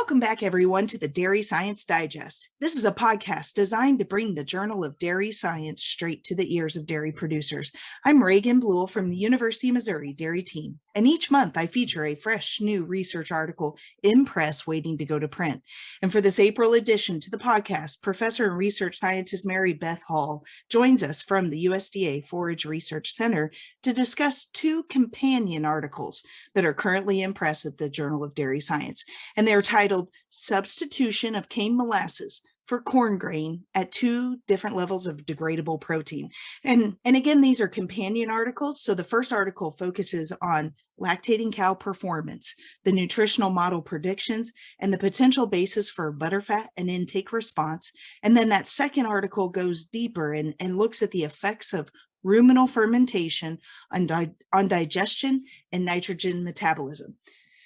Welcome back, everyone, to the Dairy Science Digest. This is a podcast designed to bring the Journal of Dairy Science straight to the ears of dairy producers. I'm Reagan Bluell from the University of Missouri Dairy Team, and each month I feature a fresh new research article in press waiting to go to print. And for this April edition to the podcast, Professor and Research Scientist Mary Beth Hall joins us from the USDA Forage Research Center to discuss two companion articles that are currently in press at the Journal of Dairy Science, and they're titled Substitution of Cane Molasses for Corn Grain at Two Different Levels of Degradable Protein. And again, these are companion articles. So the first article focuses on lactating cow performance, the nutritional model predictions, and the potential basis for butterfat and intake response. And then that second article goes deeper and looks at the effects of ruminal fermentation on digestion and nitrogen metabolism.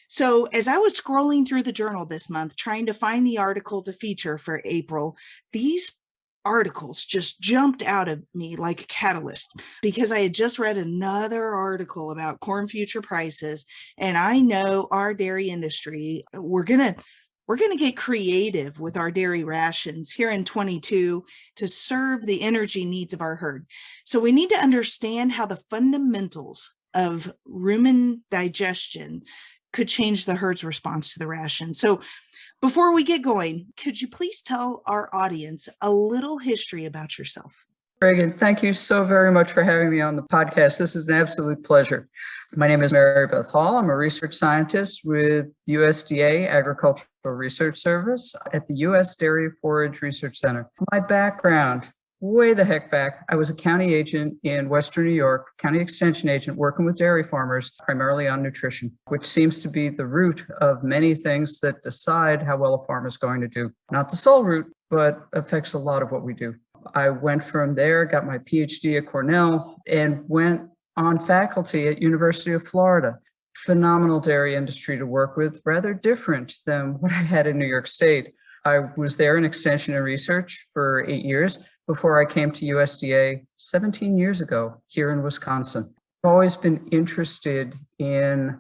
So as I was scrolling through the journal this month, trying to find the article to feature for April, these articles just jumped out at me like a catalyst because I had just read another article about corn future prices. And I know our dairy industry, we're going to get creative with our dairy rations here in 22 to serve the energy needs of our herd. So we need to understand how the fundamentals of rumen digestion could change the herd's response to the ration. So before we get going, could you please tell our audience a little history about yourself? Reagan, thank you so very much for having me on the podcast. This is an absolute pleasure. My name is Mary Beth Hall. I'm a research scientist with USDA Agricultural Research Service at the U.S. Dairy Forage Research Center. My background, way the heck back, I was a county agent in Western New York, county extension agent working with dairy farmers, primarily on nutrition, which seems to be the root of many things that decide how well a farm is going to do. Not the sole root, but affects a lot of what we do. I went from there, got my PhD at Cornell, and went on faculty at University of Florida. Phenomenal dairy industry to work with, rather different than what I had in New York State. I was there in extension and research for 8 years before I came to USDA 17 years ago here in Wisconsin. I've always been interested in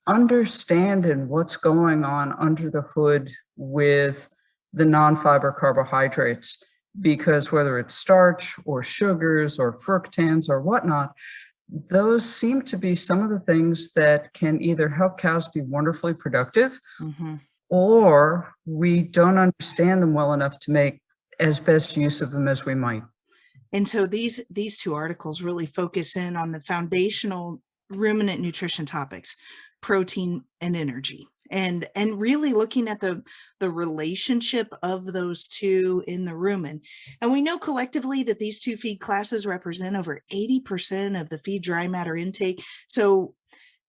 understanding what's going on under the hood with the non-fiber carbohydrates, because whether it's starch or sugars or fructans or whatnot, those seem to be some of the things that can either help cows be wonderfully productive, or we don't understand them well enough to make as best use of them as we might. And so these two articles really focus in on the foundational ruminant nutrition topics, protein and energy, and really looking at the relationship of those two in the rumen. And we know collectively that these two feed classes represent over 80% of the feed dry matter intake. So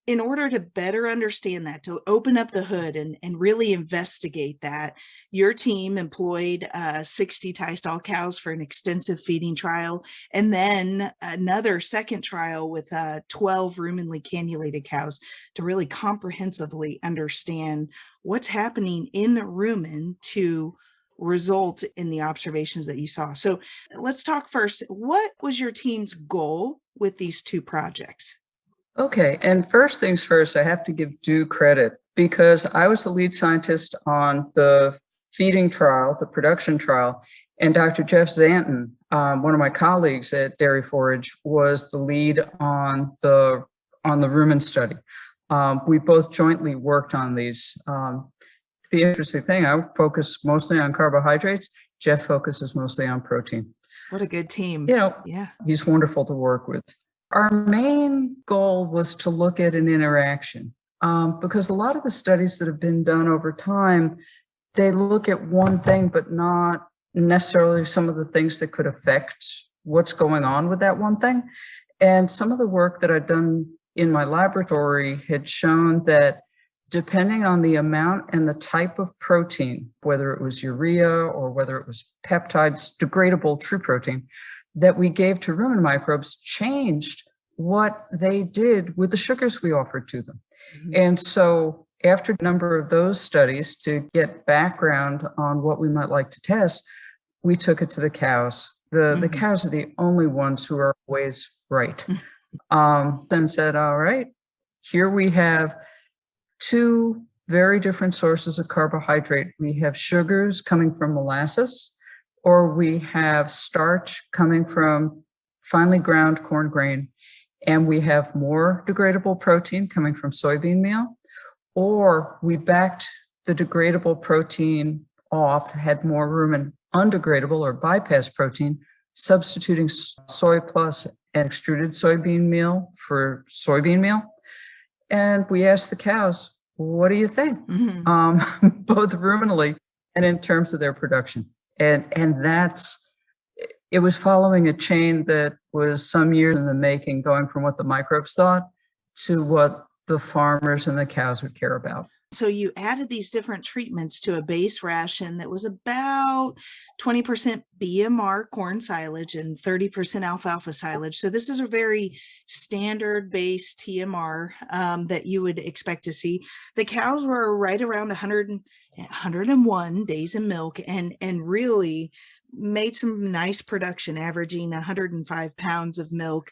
in order to better understand that, to open up the hood and really investigate that, your team employed 60 tie-stall cows for an extensive feeding trial, and then another second trial with 12 ruminally cannulated cows to really comprehensively understand what's happening in the rumen to result in the observations that you saw. So let's talk first. What was your team's goal with these two projects? Okay, and first things first, I have to give due credit because I was the lead scientist on the feeding trial, the production trial, and Dr. Jeff Zanton, one of my colleagues at Dairy Forage, was the lead on the rumen study. We both jointly worked on these. The interesting thing, I focus mostly on carbohydrates. Jeff focuses mostly on protein. What a good team. Yeah. He's wonderful to work with. Our main goal was to look at an interaction because a lot of the studies that have been done over time, they look at one thing, but not necessarily some of the things that could affect what's going on with that one thing. And some of the work that I've done in my laboratory had shown that depending on the amount and the type of protein, whether it was urea or whether it was peptides, degradable true protein, that we gave to rumen microbes changed what they did with the sugars we offered to them. And so after a number of those studies to get background on what we might like to test, we took it to the cows. The cows are the only ones who are always right. Then said, all right, here we have two very different sources of carbohydrate. We have sugars coming from molasses, or we have starch coming from finely ground corn grain, and we have more degradable protein coming from soybean meal, or we backed the degradable protein off, had more rumen undegradable or bypass protein, substituting soy plus and extruded soybean meal for soybean meal. And we asked the cows, what do you think? Both ruminally and in terms of their production. And it was following a chain that was some years in the making, going from what the microbes thought to what the farmers and the cows would care about. So you added these different treatments to a base ration that was about 20% BMR corn silage and 30% alfalfa silage. So this is a very standard base TMR that you would expect to see. The cows were right around 101 days in milk and really made some nice production, averaging 105 pounds of milk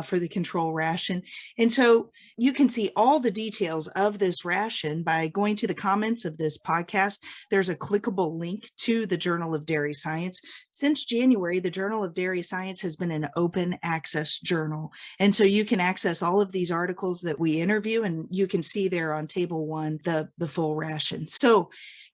for the control ration. And so you can see all the details of this ration by going to the comments of this podcast. There's a clickable link to the Journal of Dairy Science. Since January, the Journal of Dairy Science has been an open access journal. And so you can access all of these articles that we interview, and you can see there on table 1, the full ration. So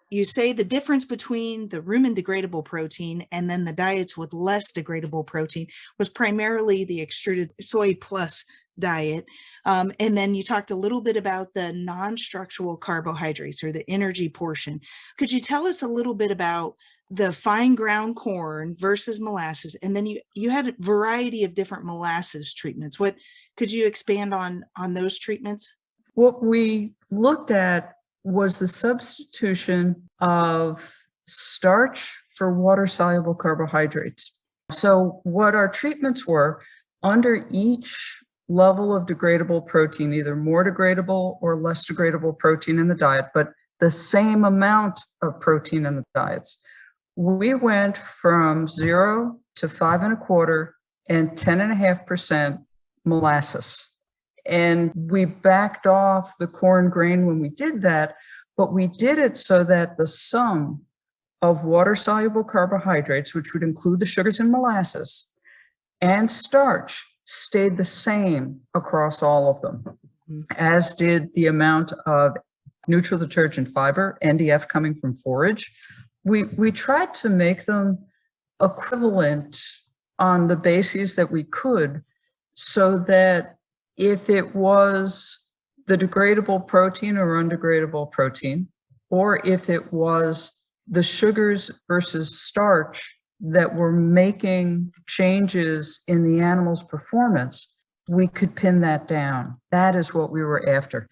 you say the difference between the rumen degradable protein and then the diets with less degradable protein was primarily the extruded soy plus diet. And then you talked a little bit about the non-structural carbohydrates or the energy portion. Could you tell us a little bit about the fine ground corn versus molasses? And then you had a variety of different molasses treatments. What could you expand on those treatments? What we looked at was the substitution of starch for water-soluble carbohydrates. So what our treatments were, under each level of degradable protein, either more degradable or less degradable protein in the diet, but the same amount of protein in the diets, we went from 0 to 5.25 and 10.5% molasses. And we backed off the corn grain when we did that, but we did it so that the sum of water-soluble carbohydrates, which would include the sugars and molasses, and starch, stayed the same across all of them, as did the amount of neutral detergent fiber, NDF, coming from forage. We tried to make them equivalent on the bases that we could, so that if it was the degradable protein or undegradable protein, or if it was the sugars versus starch that were making changes in the animal's performance, we could pin that down. That is what we were after.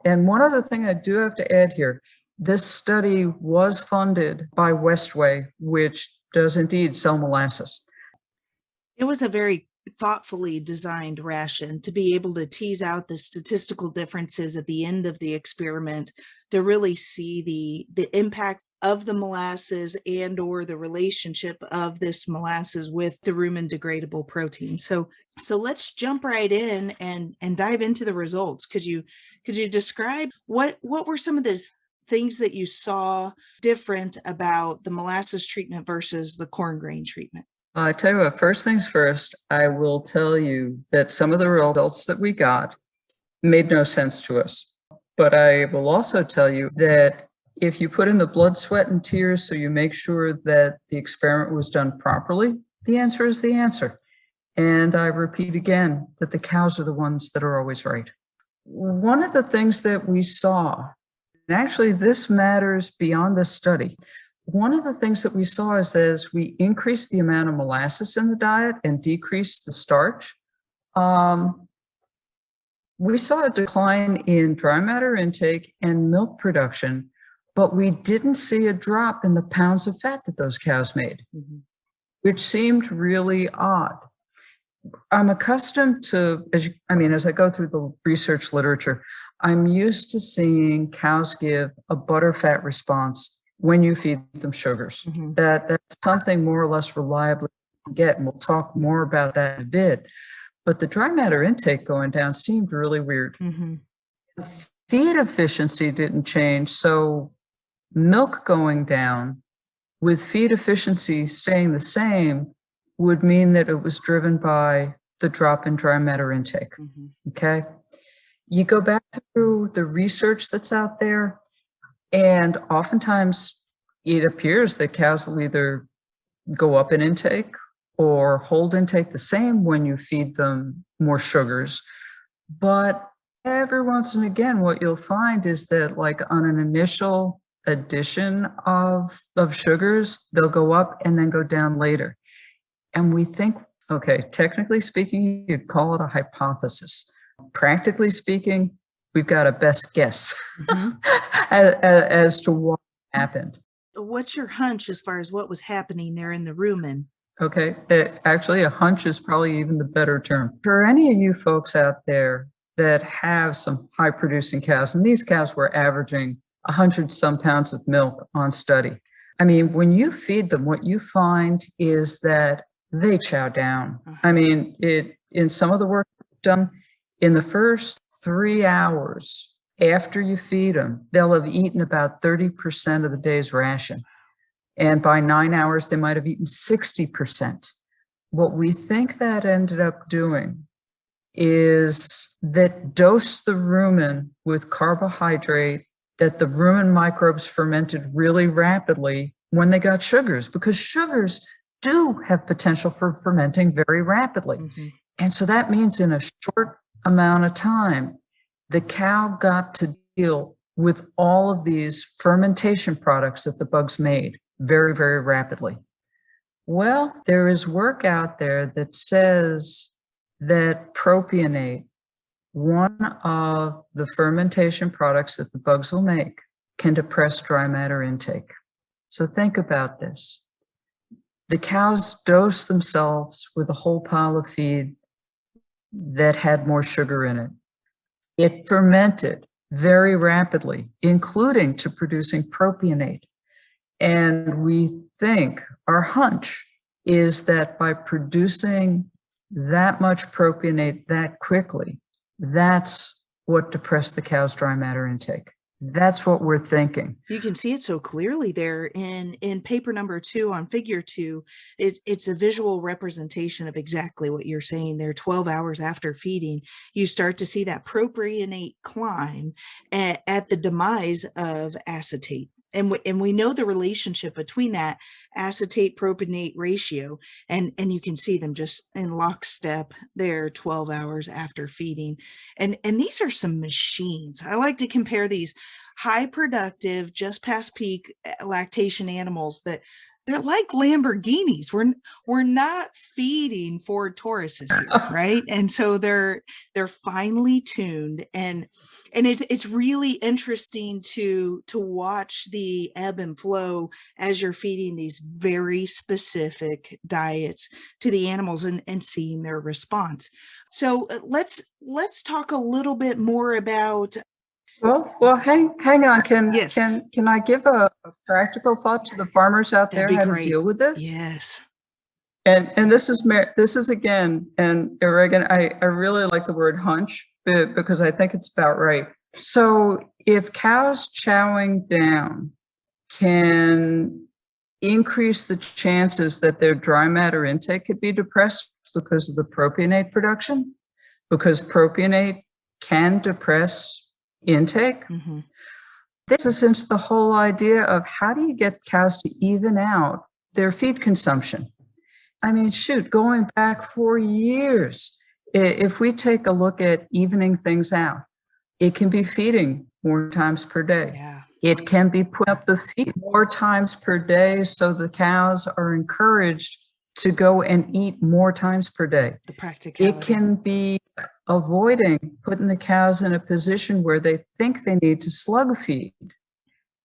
And one other thing I do have to add here, this study was funded by Westway, which does indeed sell molasses. It was a very thoughtfully designed ration to be able to tease out the statistical differences at the end of the experiment to really see the impact of the molasses and or the relationship of this molasses with the rumen degradable protein. So let's jump right in and dive into the results. Could you describe what were some of the things that you saw different about the molasses treatment versus the corn grain treatment? I tell you what, first things first, I will tell you that some of the results that we got made no sense to us. But I will also tell you that if you put in the blood, sweat, and tears so you make sure that the experiment was done properly, the answer is the answer. And I repeat again that the cows are the ones that are always right. One of the things that we saw, and actually this matters beyond this study, one of the things that we saw is that as we increased the amount of molasses in the diet and decreased the starch, we saw a decline in dry matter intake and milk production, but we didn't see a drop in the pounds of fat that those cows made, which seemed really odd. I'm accustomed to, as I go through the research literature, I'm used to seeing cows give a butterfat response when you feed them sugars. That's something more or less reliably you get, and we'll talk more about that in a bit. But the dry matter intake going down seemed really weird. feed efficiency didn't change. So milk going down with feed efficiency staying the same would mean that it was driven by the drop in dry matter intake. Okay. You go back through the research that's out there, and oftentimes it appears that cows will either go up in intake or hold intake the same when you feed them more sugars. But every once and again, what you'll find is that, like on an initial addition of sugars, they'll go up and then go down later. And we think, okay, technically speaking, you'd call it a hypothesis. Practically speaking, we've got a best guess as to what happened. What's your hunch as far as what was happening there in the rumen? Okay, actually, a hunch is probably even the better term. For any of you folks out there that have some high-producing cows, and these cows were averaging 100-some pounds of milk on study. I mean, when you feed them, what you find is that they chow down. I mean, in some of the work done, in the first 3 hours after you feed them, they'll have eaten about 30% of the day's ration. And by 9 hours, they might have eaten 60%. What we think that ended up doing is that dosed the rumen with carbohydrate that the rumen microbes fermented really rapidly when they got sugars, because sugars do have potential for fermenting very rapidly. And so that means in a short amount of time, the cow got to deal with all of these fermentation products that the bugs made very, very rapidly. Well, there is work out there that says that propionate, one of the fermentation products that the bugs will make, can depress dry matter intake. So think about this. The cows dose themselves with a whole pile of feed that had more sugar in it. It fermented very rapidly, including to producing propionate. And we think, our hunch is that by producing that much propionate that quickly, that's what depressed the cow's dry matter intake. That's what we're thinking. You can see it so clearly there in paper number 2 on figure 2. It's a visual representation of exactly what you're saying there. 12 hours after feeding, you start to see that propionate climb at the demise of acetate. And we know the relationship between that acetate propionate ratio, and you can see them just in lockstep there 12 hours after feeding. And these are some machines. I like to compare these high productive, just past peak lactation animals that they're like Lamborghinis. We're not feeding Ford Tauruses here, right? And so they're finely tuned, and it's really interesting to watch the ebb and flow as you're feeding these very specific diets to the animals and seeing their response. So let's talk a little bit more about. Well, hang on. Yes. Can I give a practical thought to the farmers out there how to deal with this? Yes. And this is again, and Reagan, I really like the word hunch because I think it's about right. So if cows chowing down can increase the chances that their dry matter intake could be depressed because of the propionate production, because propionate can depress intake. This is since the whole idea of how do you get cows to even out their feed consumption? I mean, shoot, going back 4 years, if we take a look at evening things out, it can be feeding more times per day. Yeah. It can be put up the feed more times per day so the cows are encouraged to go and eat more times per day. The practicality. It can be avoiding putting the cows in a position where they think they need to slug feed.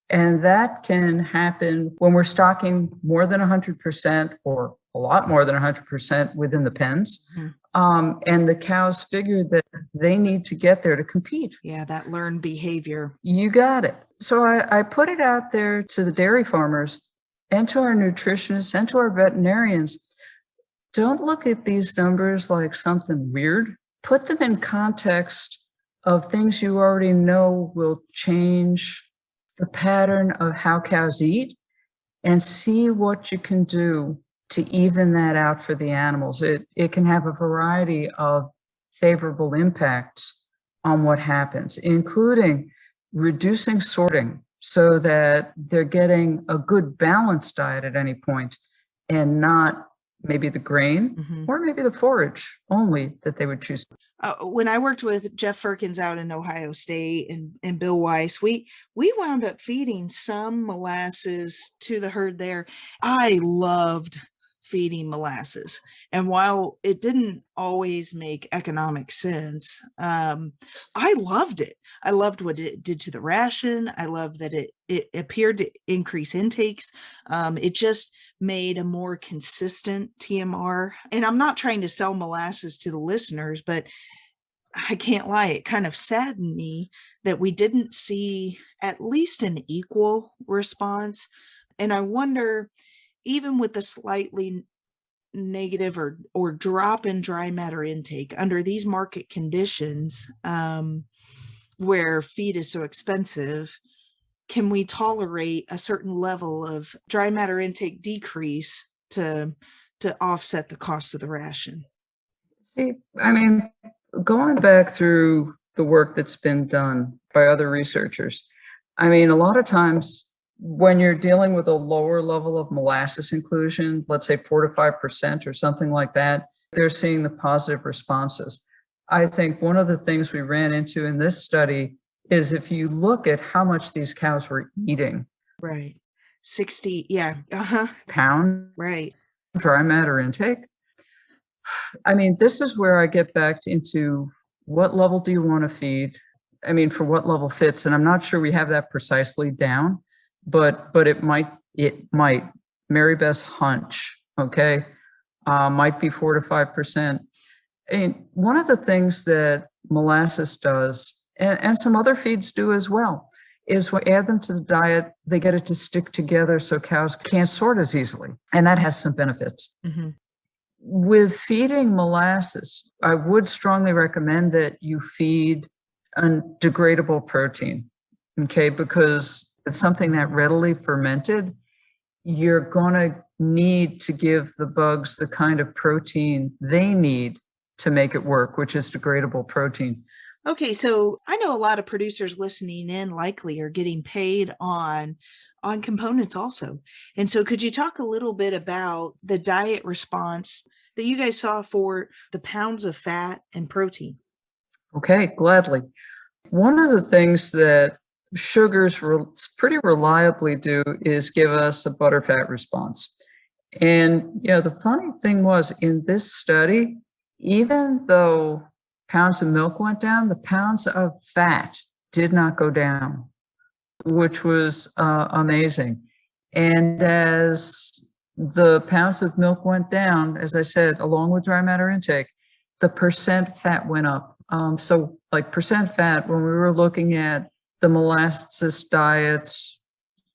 And that can happen when we're stocking more than 100% or a lot more than 100% within the pens. And the cows figure that they need to get there to compete. Yeah, that learned behavior. You got it. So I put it out there to the dairy farmers and to our nutritionists and to our veterinarians. Don't look at these numbers like something weird. Put them in context of things you already know will change the pattern of how cows eat, and see what you can do to even that out for the animals. It can have a variety of favorable impacts on what happens, including reducing sorting so that they're getting a good balanced diet at any point and not maybe the grain or maybe the forage only that they would choose. When I worked with Jeff Firkins out in Ohio State and Bill Weiss, we wound up feeding some molasses to the herd there. I loved feeding molasses. And while it didn't always make economic sense, I loved it. I loved what it did to the ration. I loved that it appeared to increase intakes. It just made a more consistent TMR. And I'm not trying to sell molasses to the listeners, but I can't lie, it kind of saddened me that we didn't see at least an equal response. And I wonder, even with the slightly negative or drop in dry matter intake under these market conditions, where feed is so expensive, can we tolerate a certain level of dry matter intake decrease to offset the cost of the ration? See, I mean, going back through the work that's been done by other researchers, I mean, a lot of times when you're dealing with a lower level of molasses inclusion, let's say 4 to 5% or something like that, they're seeing the positive responses. I think one of the things we ran into in this study is if you look at how much these cows were eating. Right. 60, yeah. Pound Right. dry matter intake. I mean, this is where I get back into what level do you want to feed? I mean, for what level fits? And I'm not sure we have that precisely down, but it might, Mary Beth's hunch, okay, might be 4 to 5%. And one of the things that molasses does, and some other feeds do as well, is when we add them to the diet, they get it to stick together so cows can't sort as easily. And that has some benefits. With feeding molasses, I would strongly recommend that you feed a degradable protein, okay, because it's something that readily fermented. You're going to need to give the bugs the kind of protein they need to make it work, which is degradable protein. Okay, so I know a lot of producers listening in likely are getting paid on components also. And so could you talk a little bit about the diet response that you guys saw for the pounds of fat and protein? Okay, gladly. One of the things that sugars pretty reliably do is give us a butterfat response. And, you know, the funny thing was in this study, even though pounds of milk went down, the pounds of fat did not go down, which was amazing. And as the pounds of milk went down, as I said, along with dry matter intake, the percent fat went up. So like percent fat, when we were looking at the molasses diets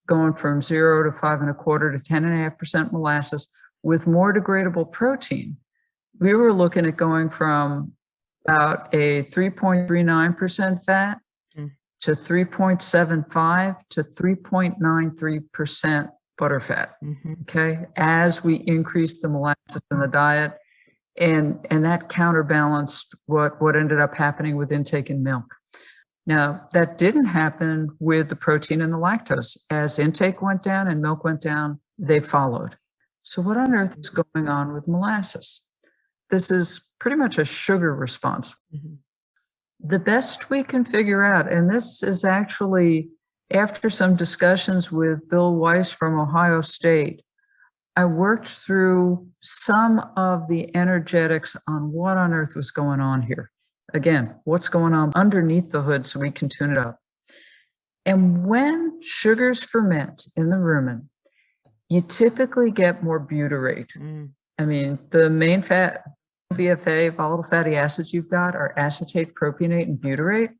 going from 0 to 5.25 to 10.5% molasses with more degradable protein, we were looking at going from about a 3.39% fat to 3.75 to 3.93% butterfat. Okay, as we increased the molasses in the diet, and that counterbalanced what ended up happening with intake in milk. Now, that didn't happen with the protein and the lactose. As intake went down and milk went down, they followed. So what on earth is going on with molasses? This is pretty much a sugar response. The best we can figure out, and this is actually after some discussions with Bill Weiss from Ohio State, I worked through some of the energetics on what on earth was going on here. Again, what's going on underneath the hood so we can tune it up. And when sugars ferment in the rumen, you typically get more butyrate. I mean, the main fat, VFA, volatile fatty acids you've got are acetate, propionate, and butyrate.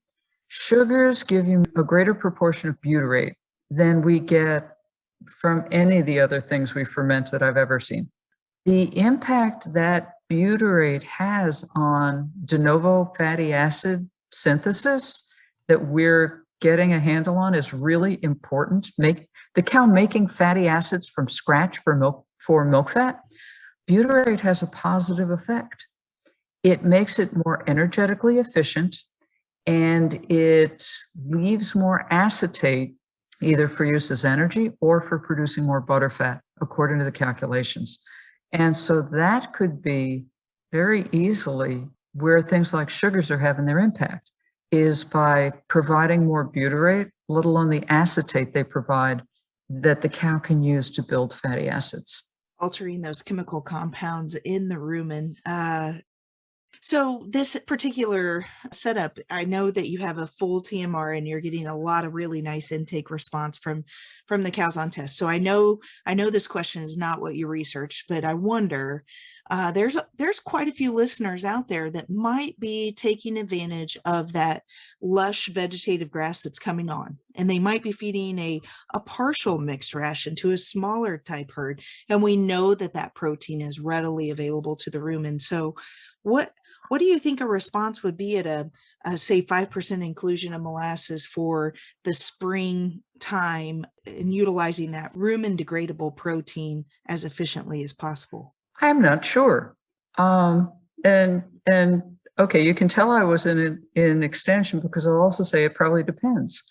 Sugars give you a greater proportion of butyrate than we get from any of the other things we ferment that I've ever seen. The impact that butyrate has on de novo fatty acid synthesis that we're getting a handle on is really important. The cow making fatty acids from scratch for milk fat, butyrate has a positive effect. It makes it more energetically efficient, and it leaves more acetate either for use as energy or for producing more butterfat, according to the calculations. And so that could be very easily where things like sugars are having their impact, is by providing more butyrate, let alone the acetate they provide that the cow can use to build fatty acids. Altering those chemical compounds in the rumen. So this particular setup, I know that you have a full TMR and you're getting a lot of really nice intake response from the cows on test. So I know this question is not what you researched, but I wonder, there's quite a few listeners out there that might be taking advantage of that lush vegetative grass that's coming on, and they might be feeding a partial mixed ration to a smaller type herd. And we know that protein is readily available to the rumen. So what do you think a response would be at a say 5% inclusion of molasses for the spring time and utilizing that rumen degradable protein as efficiently as possible? I'm not sure. And okay, you can tell I was in extension because I'll also say it probably depends.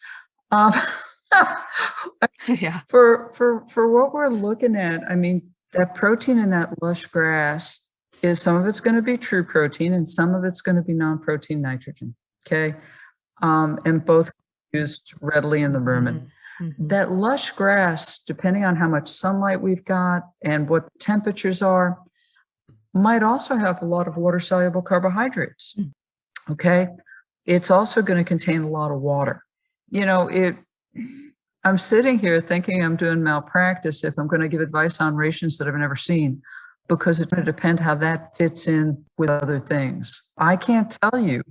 Yeah. For what we're looking at, I mean, that protein in that lush grass is some of it's going to be true protein and some of it's going to be non-protein nitrogen. Okay. And both used readily in the rumen. Mm-hmm. That lush grass, depending on how much sunlight we've got and what the temperatures are, might also have a lot of water-soluble carbohydrates. Okay. It's also going to contain a lot of water. You know, I'm sitting here thinking I'm doing malpractice if I'm going to give advice on rations that I've never seen, because it's going to depend how that fits in with other things. I can't tell you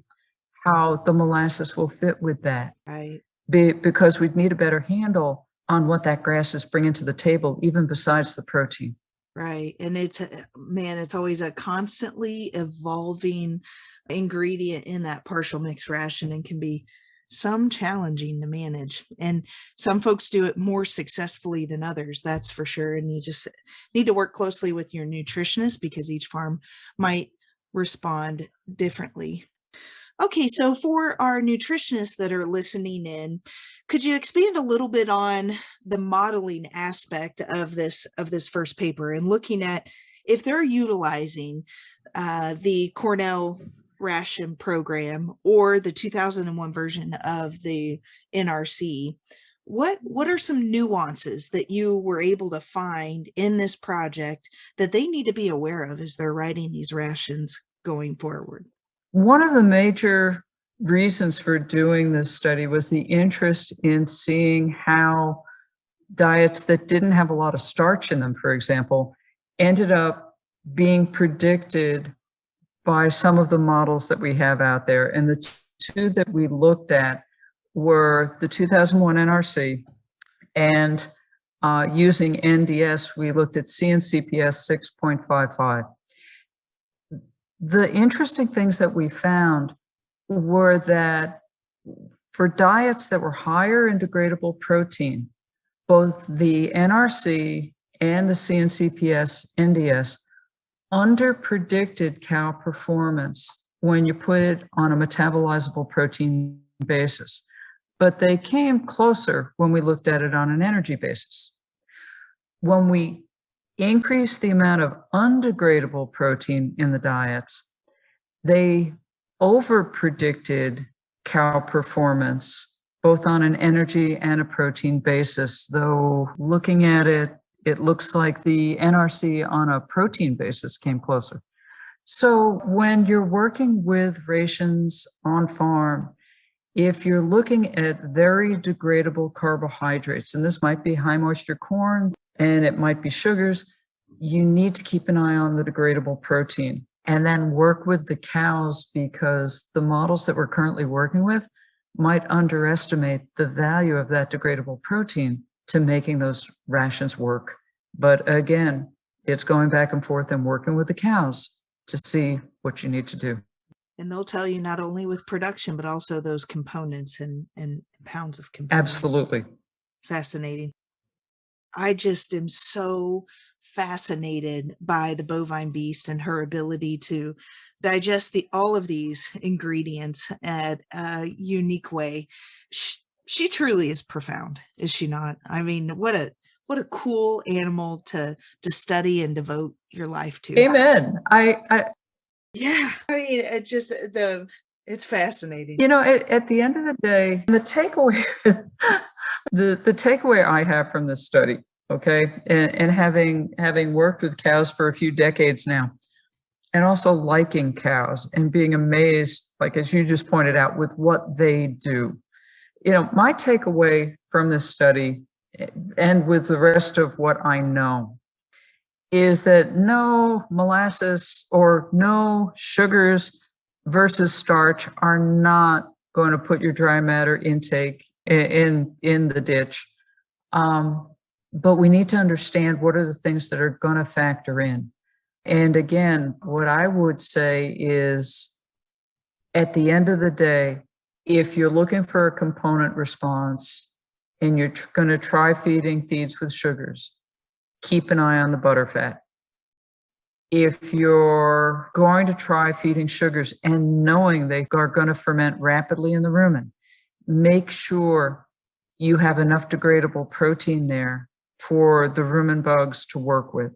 how the molasses will fit with that. Right. Because we'd need a better handle on what that grass is bringing to the table, even besides the protein. Right. And it's always a constantly evolving ingredient in that partial mixed ration, and can be some challenging to manage. And some folks do it more successfully than others, that's for sure. And you just need to work closely with your nutritionist because each farm might respond differently. Okay, so for our nutritionists that are listening in, could you expand a little bit on the modeling aspect of this first paper, and looking at if they're utilizing the Cornell ration program or the 2001 version of the NRC? What are some nuances that you were able to find in this project that they need to be aware of as they're writing these rations going forward? One of the major reasons for doing this study was the interest in seeing how diets that didn't have a lot of starch in them, for example, ended up being predicted by some of the models that we have out there. And the two that we looked at were the 2001 NRC, and using NDS, we looked at CNCPS 6.55. The interesting things that we found were that for diets that were higher in degradable protein, both the NRC and the CNCPS NDS underpredicted cow performance when you put it on a metabolizable protein basis, but they came closer when we looked at it on an energy basis. When we increased the amount of undegradable protein in the diets, they overpredicted cow performance, both on an energy and a protein basis, though looking at it, it looks like the NRC on a protein basis came closer. So when you're working with rations on farm, if you're looking at very degradable carbohydrates, and this might be high moisture corn, and it might be sugars, you need to keep an eye on the degradable protein and then work with the cows, because the models that we're currently working with might underestimate the value of that degradable protein to making those rations work. But again, it's going back and forth and working with the cows to see what you need to do. And they'll tell you not only with production, but also those components and pounds of components. Absolutely. Fascinating. I just am so fascinated by the bovine beast and her ability to digest all of these ingredients at a unique way. She truly is profound, is she not? I mean, what a cool animal to study and devote your life to. Amen. Yeah, I mean, it's fascinating. At the end of the day, the takeaway, the takeaway I have from this study, okay, and having worked with cows for a few decades now, and also liking cows and being amazed, like as you just pointed out, with what they do. My takeaway from this study, and with the rest of what I know, is that no molasses or no sugars versus starch are not going to put your dry matter intake in the ditch. But we need to understand what are the things that are going to factor in. And again, what I would say is, at the end of the day, if you're looking for a component response and you're going to try feeding feeds with sugars, keep an eye on the butterfat. If you're going to try feeding sugars and knowing they are going to ferment rapidly in the rumen, make sure you have enough degradable protein there for the rumen bugs to work with.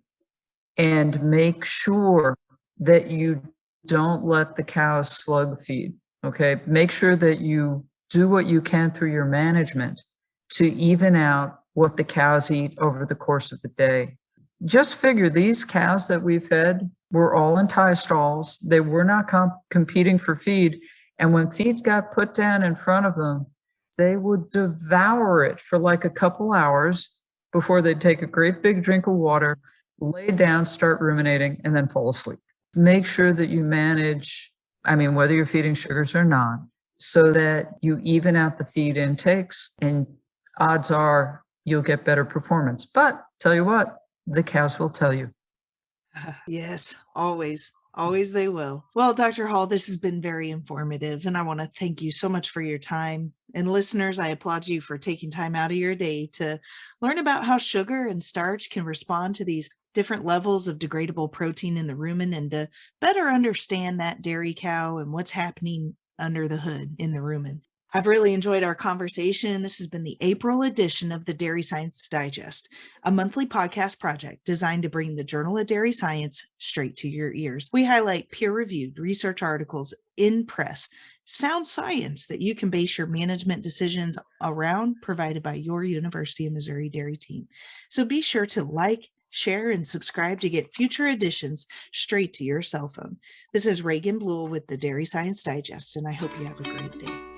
And make sure that you don't let the cows slug feed, okay? Make sure that you do what you can through your management to even out what the cows eat over the course of the day. Just figure these cows that we fed were all in tie stalls. They were not competing for feed. And when feed got put down in front of them, they would devour it for like a couple hours before they'd take a great big drink of water, lay down, start ruminating, and then fall asleep. Make sure that you manage, whether you're feeding sugars or not, so that you even out the feed intakes, and odds are you'll get better performance. But tell you what, the cows will tell you. Yes, always. Always they will. Well, Dr. Hall, this has been very informative, and I want to thank you so much for your time. And listeners, I applaud you for taking time out of your day to learn about how sugar and starch can respond to these different levels of degradable protein in the rumen, and to better understand that dairy cow and what's happening under the hood in the rumen. I've really enjoyed our conversation. This has been the April edition of the Dairy Science Digest, a monthly podcast project designed to bring the Journal of Dairy Science straight to your ears. We highlight peer-reviewed research articles in press, sound science that you can base your management decisions around, provided by your University of Missouri dairy team. So be sure to like, share, and subscribe to get future editions straight to your cell phone. This is Reagan Bluell with the Dairy Science Digest, and I hope you have a great day.